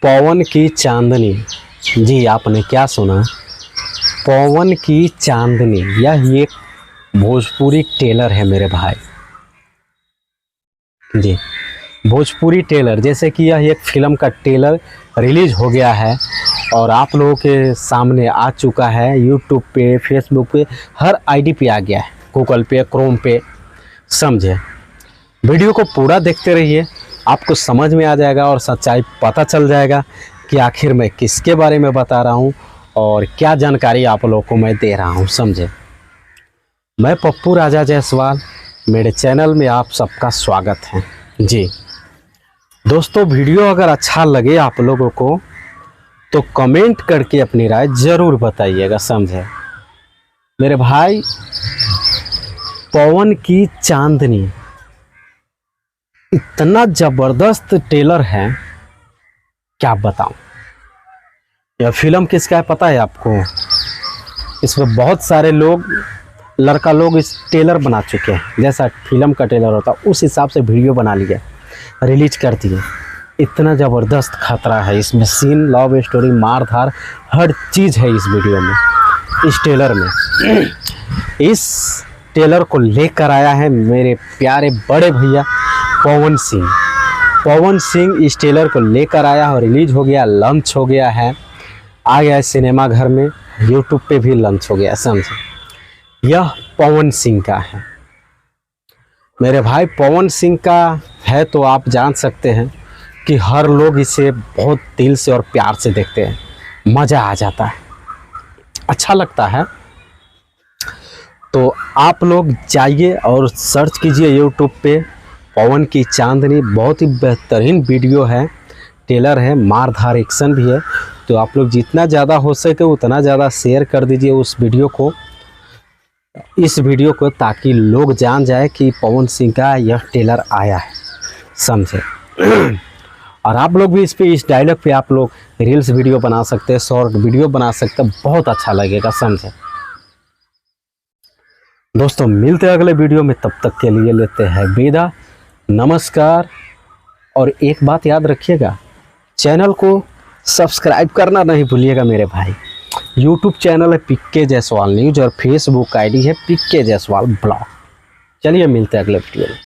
पवन की चांदनी। जी आपने क्या सुना, पवन की चांदनी। यह एक भोजपुरी टेलर है मेरे भाई। जी भोजपुरी टेलर, जैसे कि यह एक फिल्म का टेलर रिलीज हो गया है और आप लोगों के सामने आ चुका है। यूट्यूब पे, फेसबुक पे, हर आईडी पे आ गया है, गूगल पे, क्रोम पे, समझे। वीडियो को पूरा देखते रहिए, आपको समझ में आ जाएगा और सच्चाई पता चल जाएगा कि आखिर मैं किसके बारे में बता रहा हूँ और क्या जानकारी आप लोगों को मैं दे रहा हूँ, समझे। मैं पप्पू राजा जायसवाल, मेरे चैनल में आप सबका स्वागत है। जी दोस्तों, वीडियो अगर अच्छा लगे आप लोगों को तो कमेंट करके अपनी राय ज़रूर बताइएगा, समझे मेरे भाई। पवन की चांदनी इतना ज़बरदस्त टेलर है, क्या बताऊं। यह फिल्म किसका है पता है आपको? इसमें बहुत सारे लोग, लड़का लोग इस टेलर बना चुके हैं। जैसा फिल्म का टेलर होता उस हिसाब से वीडियो बना लिया, रिलीज कर दिए। इतना ज़बरदस्त खतरा है इसमें, सीन, लव स्टोरी, मार धार, हर चीज़ है इस वीडियो में, इस टेलर में। इस टेलर को लेकर आया है मेरे प्यारे बड़े भैया पवन सिंह। पवन सिंह इस टेलर को लेकर आया और रिलीज हो गया, लॉन्च हो गया है, आ गया है सिनेमा घर में, यूट्यूब पे भी लॉन्च हो गया, समझे। यह पवन सिंह का है मेरे भाई। पवन सिंह का है तो आप जान सकते हैं कि हर लोग इसे बहुत दिल से और प्यार से देखते हैं, मज़ा आ जाता है, अच्छा लगता है। तो आप लोग जाइए और सर्च कीजिए यूट्यूब पे पवन की चांदनी। बहुत ही बेहतरीन वीडियो है, टेलर है, मार धार एक्शन भी है। तो आप लोग जितना ज़्यादा हो सके उतना ज़्यादा शेयर कर दीजिए उस वीडियो को, इस वीडियो को, ताकि लोग जान जाए कि पवन सिंह का यह टेलर आया है, समझे। और आप लोग भी इस डायलॉग पे आप लोग रील्स वीडियो बना सकते हैं, शॉर्ट वीडियो बना सकते हैं, बहुत अच्छा लगेगा, समझे। दोस्तों मिलते हैं अगले वीडियो में, तब तक के लिए लेते हैं विदा, नमस्कार। और एक बात याद रखिएगा, चैनल को सब्सक्राइब करना नहीं भूलिएगा मेरे भाई। यूट्यूब चैनल है PK जायसवाल न्यूज और फेसबुक आईडी है PK जायसवाल ब्लॉग। चलिए मिलते हैं अगले वीडियो में।